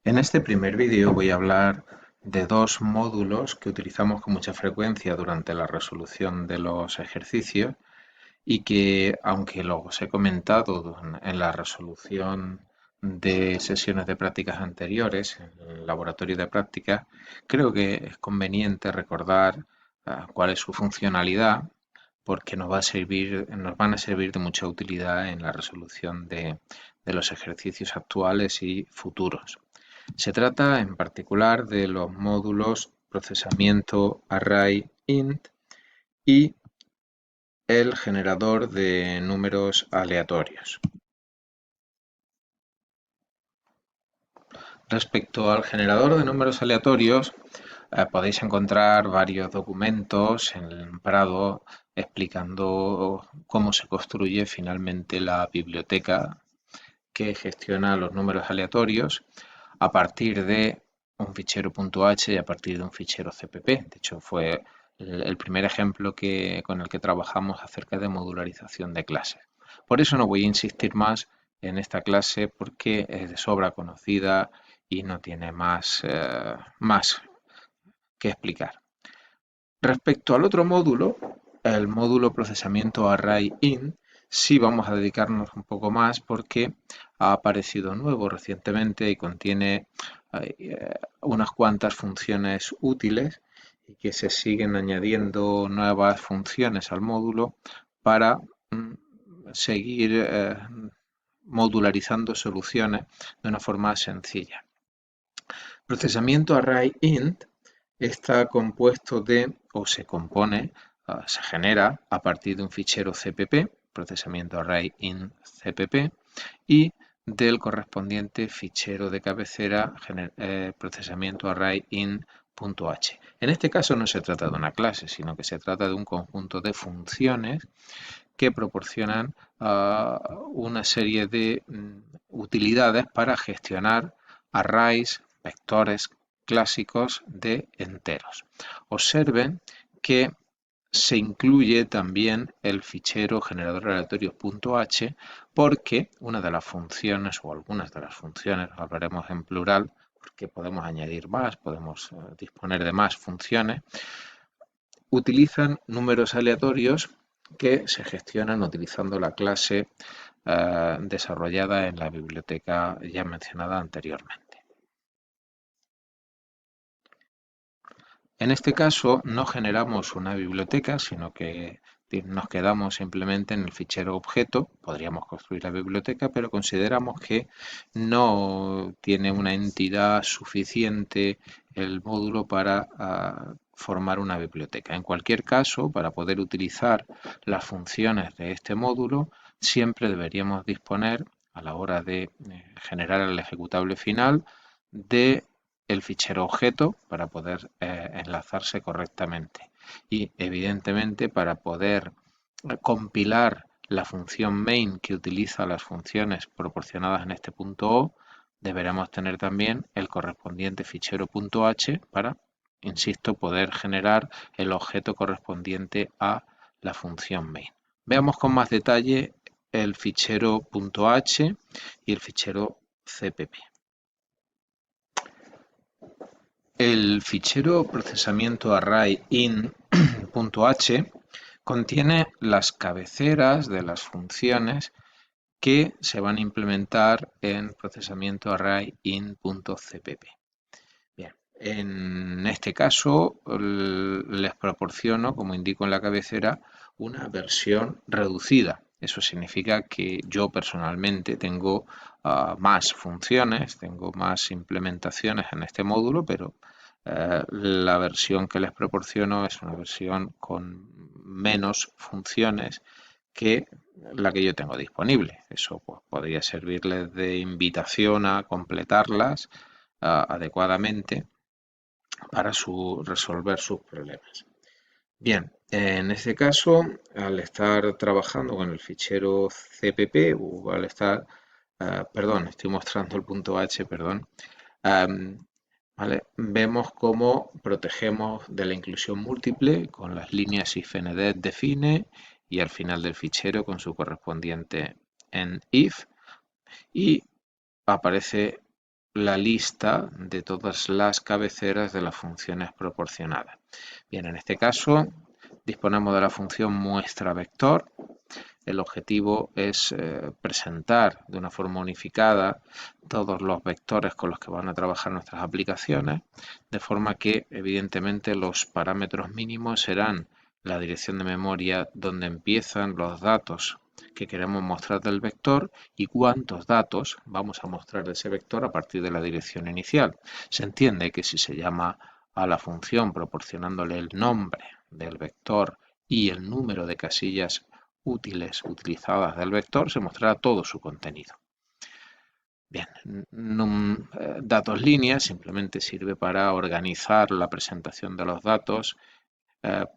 En este primer vídeo voy a hablar de dos módulos que utilizamos con mucha frecuencia durante la resolución de los ejercicios y que, aunque los he comentado en la resolución de sesiones de prácticas anteriores, en el laboratorio de prácticas, creo que es conveniente recordar cuál es su funcionalidad porque nos van a servir de mucha utilidad en la resolución de los ejercicios actuales y futuros. Se trata en particular de los módulos procesamiento array-int y el generador de números aleatorios. Respecto al generador de números aleatorios, podéis encontrar varios documentos en el Prado explicando cómo se construye finalmente la biblioteca que gestiona los números aleatorios a partir de un fichero .h y a partir de un fichero CPP. De hecho, fue el primer ejemplo con el que trabajamos acerca de modularización de clases. Por eso no voy a insistir más en esta clase porque es de sobra conocida y no tiene más que explicar. Respecto al otro módulo, el módulo procesamiento array-int, sí vamos a dedicarnos un poco más porque ha aparecido nuevo recientemente y contiene unas cuantas funciones útiles y que se siguen añadiendo nuevas funciones al módulo para seguir modularizando soluciones de una forma sencilla. Procesamiento array-int está compuesto de, o se compone, se genera a partir de un fichero CPP, procesamiento array-int CPP, y del correspondiente fichero de cabecera procesamiento array-int.h. En este caso no se trata de una clase, sino que se trata de un conjunto de funciones que proporcionan una serie de utilidades para gestionar arrays, vectores clásicos de enteros. Observen que se incluye también el fichero generador aleatorio.h porque una de las funciones o algunas de las funciones, hablaremos en plural porque podemos añadir más, podemos disponer de más funciones, utilizan números aleatorios que se gestionan utilizando la clase desarrollada en la biblioteca ya mencionada anteriormente. En este caso no generamos una biblioteca, sino que nos quedamos simplemente en el fichero objeto. Podríamos construir la biblioteca, pero consideramos que no tiene una entidad suficiente el módulo para formar una biblioteca. En cualquier caso, para poder utilizar las funciones de este módulo, siempre deberíamos disponer, a la hora de generar el ejecutable final, de el fichero objeto para poder enlazarse correctamente y evidentemente para poder compilar la función main que utiliza las funciones proporcionadas en este punto O, deberemos tener también el correspondiente fichero .h para, insisto, poder generar el objeto correspondiente a la función main. Veamos con más detalle el fichero .h y el fichero cpp. El fichero procesamiento array-int.h contiene las cabeceras de las funciones que se van a implementar en procesamiento array-int.cpp. Bien, en este caso les proporciono, como indico en la cabecera, una versión reducida. Eso significa que yo personalmente tengo más funciones, tengo más implementaciones en este módulo, pero la versión que les proporciono es una versión con menos funciones que la que yo tengo disponible. Eso pues, podría servirles de invitación a completarlas adecuadamente para resolver sus problemas. Bien, en este caso, al estar trabajando con el fichero CPP o al estar, perdón, estoy mostrando el punto H, perdón, ¿vale? Vemos cómo protegemos de la inclusión múltiple con las líneas ifndet define y al final del fichero con su correspondiente en if y aparece la lista de todas las cabeceras de las funciones proporcionadas. Bien, en este caso disponemos de la función muestra vector. El objetivo es presentar de una forma unificada todos los vectores con los que van a trabajar nuestras aplicaciones, de forma que evidentemente los parámetros mínimos serán la dirección de memoria donde empiezan los datos que queremos mostrar del vector y cuántos datos vamos a mostrar de ese vector a partir de la dirección inicial. Se entiende que si se llama a la función proporcionándole el nombre del vector y el número de casillas útiles utilizadas del vector, se mostrará todo su contenido. Bien, datos líneas simplemente sirve para organizar la presentación de los datos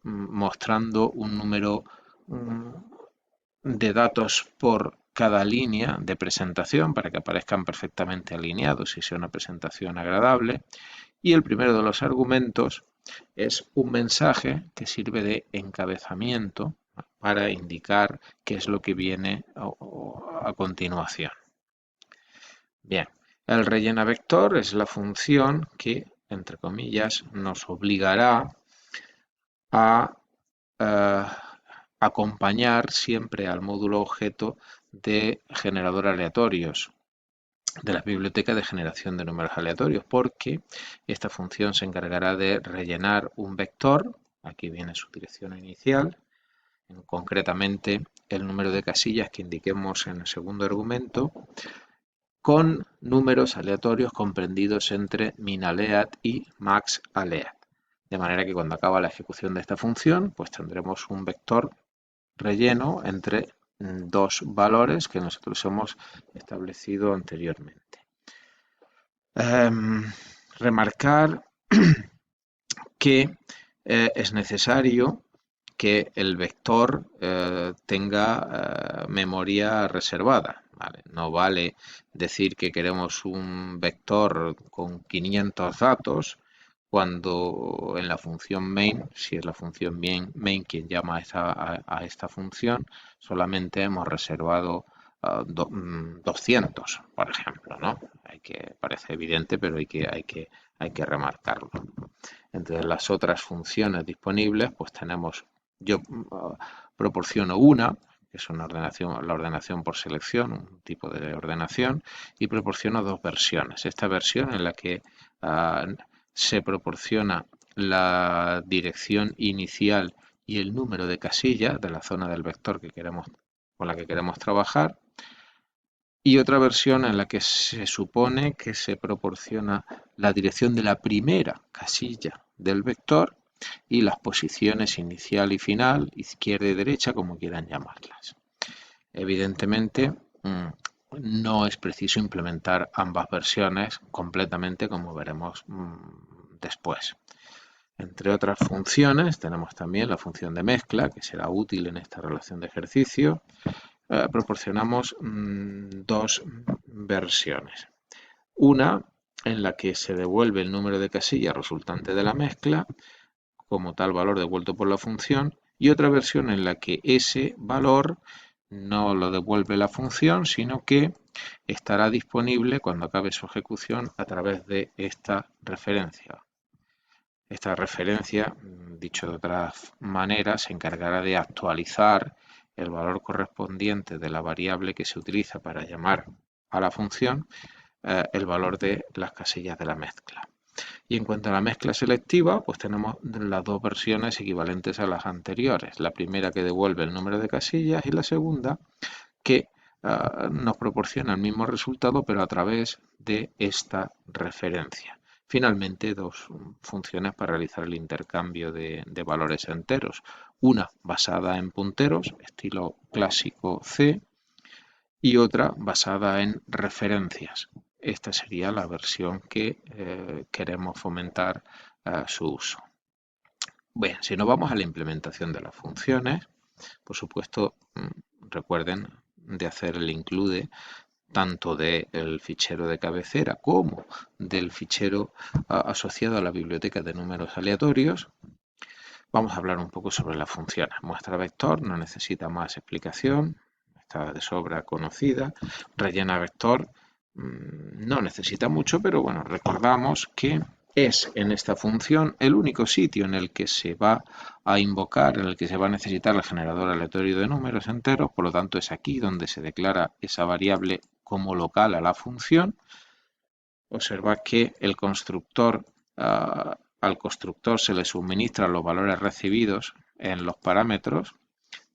mostrando un número de datos por cada línea de presentación para que aparezcan perfectamente alineados y sea una presentación agradable. Y el primero de los argumentos es un mensaje que sirve de encabezamiento para indicar qué es lo que viene a continuación. Bien, el rellena vector es la función que, entre comillas, nos obligará a acompañar siempre al módulo objeto de generador aleatorios de la biblioteca de generación de números aleatorios, porque esta función se encargará de rellenar un vector, aquí viene su dirección inicial, concretamente el número de casillas que indiquemos en el segundo argumento, con números aleatorios comprendidos entre minAleat y maxAleat. De manera que cuando acaba la ejecución de esta función, pues tendremos un vector relleno entre dos valores que nosotros hemos establecido anteriormente. Remarcar que es necesario que el vector tenga memoria reservada. ¿Vale? No vale decir que queremos un vector con 500 datos cuando en la función main, si es la función main quien llama a esta función, solamente hemos reservado 200, por ejemplo, ¿no? Parece evidente, pero hay que remarcarlo. Entre las otras funciones disponibles, pues tenemos, yo proporciono una, que es una ordenación, la ordenación por selección, un tipo de ordenación, y proporciono dos versiones. Esta versión en la que se proporciona la dirección inicial y el número de casillas de la zona del vector con la que queremos trabajar, y otra versión en la que se supone que se proporciona la dirección de la primera casilla del vector y las posiciones inicial y final, izquierda y derecha, como quieran llamarlas. Evidentemente, no es preciso implementar ambas versiones completamente, como veremos después. Entre otras funciones, tenemos también la función de mezcla, que será útil en esta relación de ejercicio. Proporcionamos dos versiones. Una en la que se devuelve el número de casillas resultante de la mezcla, como tal valor devuelto por la función, y otra versión en la que ese valor no lo devuelve la función, sino que estará disponible cuando acabe su ejecución a través de esta referencia. Esta referencia, dicho de otra manera, se encargará de actualizar el valor correspondiente de la variable que se utiliza para llamar a la función, el valor de las casillas de la mezcla. Y en cuanto a la mezcla selectiva, pues tenemos las dos versiones equivalentes a las anteriores. La primera que devuelve el número de casillas y la segunda que nos proporciona el mismo resultado pero a través de esta referencia. Finalmente, dos funciones para realizar el intercambio de valores enteros. Una basada en punteros, estilo clásico C, y otra basada en referencias. Esta sería la versión que queremos fomentar su uso. Bien, si nos vamos a la implementación de las funciones, por supuesto, recuerden de hacer el include tanto del fichero de cabecera como del fichero asociado a la biblioteca de números aleatorios. Vamos a hablar un poco sobre las funciones. Muestra vector no necesita más explicación, está de sobra conocida. Rellena vector No necesita mucho, pero bueno, recordamos que es en esta función el único sitio en el que se va a invocar, en el que se va a necesitar el generador aleatorio de números enteros, por lo tanto es aquí donde se declara esa variable como local a la función. Observad que el constructor, al constructor se le suministran los valores recibidos en los parámetros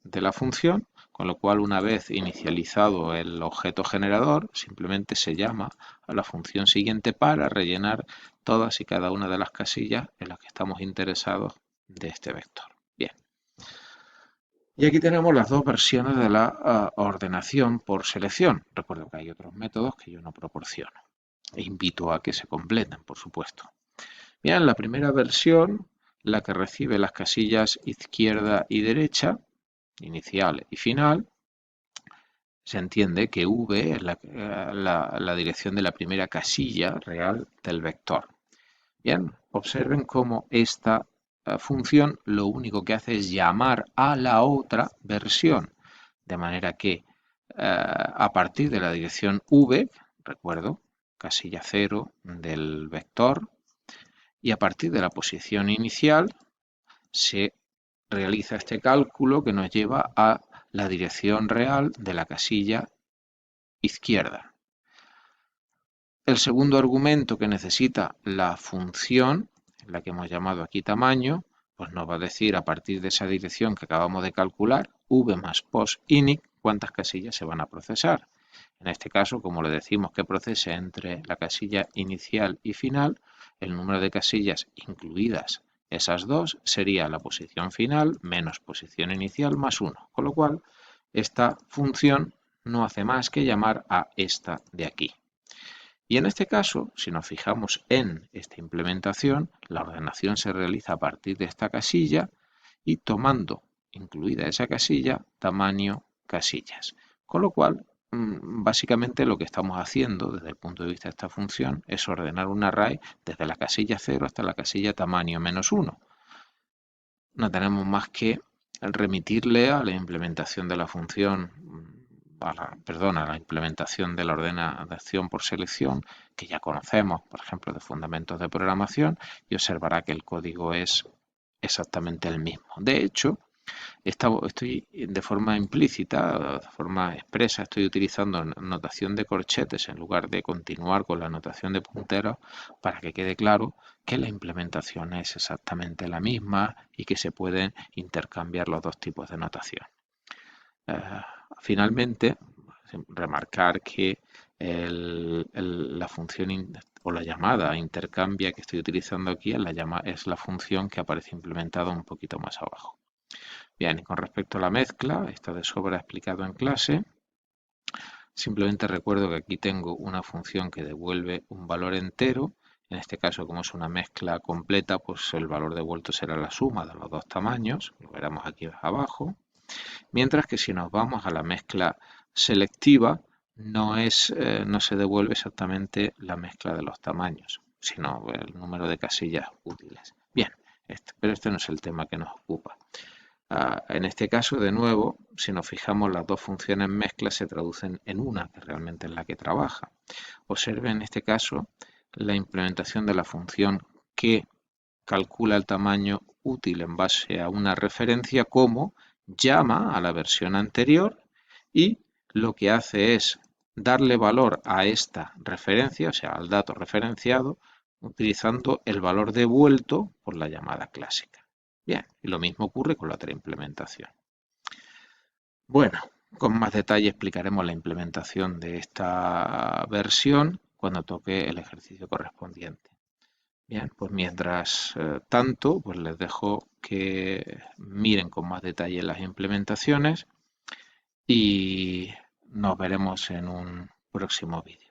de la función, con lo cual una vez inicializado el objeto generador, simplemente se llama a la función siguiente para rellenar todas y cada una de las casillas en las que estamos interesados de este vector. Bien. Y aquí tenemos las dos versiones de la ordenación por selección. Recuerdo que hay otros métodos que yo no proporciono. E invito a que se completen, por supuesto. Bien, la primera versión, la que recibe las casillas izquierda y derecha, inicial y final, se entiende que V es la dirección de la primera casilla real del vector. Bien, observen cómo esta función lo único que hace es llamar a la otra versión, de manera que a partir de la dirección V, recuerdo, casilla 0 del vector, y a partir de la posición inicial se realiza este cálculo que nos lleva a la dirección real de la casilla izquierda. El segundo argumento que necesita la función, la que hemos llamado aquí tamaño, pues nos va a decir a partir de esa dirección que acabamos de calcular, v más post-init, cuántas casillas se van a procesar. En este caso, como le decimos que procese entre la casilla inicial y final, el número de casillas incluidas esas dos sería la posición final menos posición inicial más 1, con lo cual esta función no hace más que llamar a esta de aquí. Y en este caso, si nos fijamos en esta implementación, la ordenación se realiza a partir de esta casilla y tomando incluida esa casilla, tamaño casillas. Con lo cual, básicamente lo que estamos haciendo desde el punto de vista de esta función es ordenar un array desde la casilla 0 hasta la casilla tamaño menos 1. No tenemos más que remitirle a la implementación de la función, a la implementación de la ordenación por selección que ya conocemos, por ejemplo, de fundamentos de programación, y observará que el código es exactamente el mismo. De hecho, estoy de forma implícita, de forma expresa, estoy utilizando notación de corchetes en lugar de continuar con la notación de punteros para que quede claro que la implementación es exactamente la misma y que se pueden intercambiar los dos tipos de notación. Finalmente, remarcar que la función o la llamada intercambia que estoy utilizando aquí es la función que aparece implementada un poquito más abajo. Bien, y con respecto a la mezcla, está de sobra explicado en clase. Simplemente recuerdo que aquí tengo una función que devuelve un valor entero. En este caso, como es una mezcla completa, pues el valor devuelto será la suma de los dos tamaños. Lo veremos aquí abajo. Mientras que si nos vamos a la mezcla selectiva, no se devuelve exactamente la mezcla de los tamaños, sino el número de casillas útiles. Bien, pero este no es el tema que nos ocupa. En este caso, de nuevo, si nos fijamos, las dos funciones mezcla se traducen en una, que realmente es la que trabaja. Observe en este caso la implementación de la función que calcula el tamaño útil en base a una referencia como llama a la versión anterior y lo que hace es darle valor a esta referencia, o sea, al dato referenciado, utilizando el valor devuelto por la llamada clásica. Bien, y lo mismo ocurre con la otra implementación. Bueno, con más detalle explicaremos la implementación de esta versión cuando toque el ejercicio correspondiente. Bien, pues mientras tanto, pues les dejo que miren con más detalle las implementaciones y nos veremos en un próximo vídeo.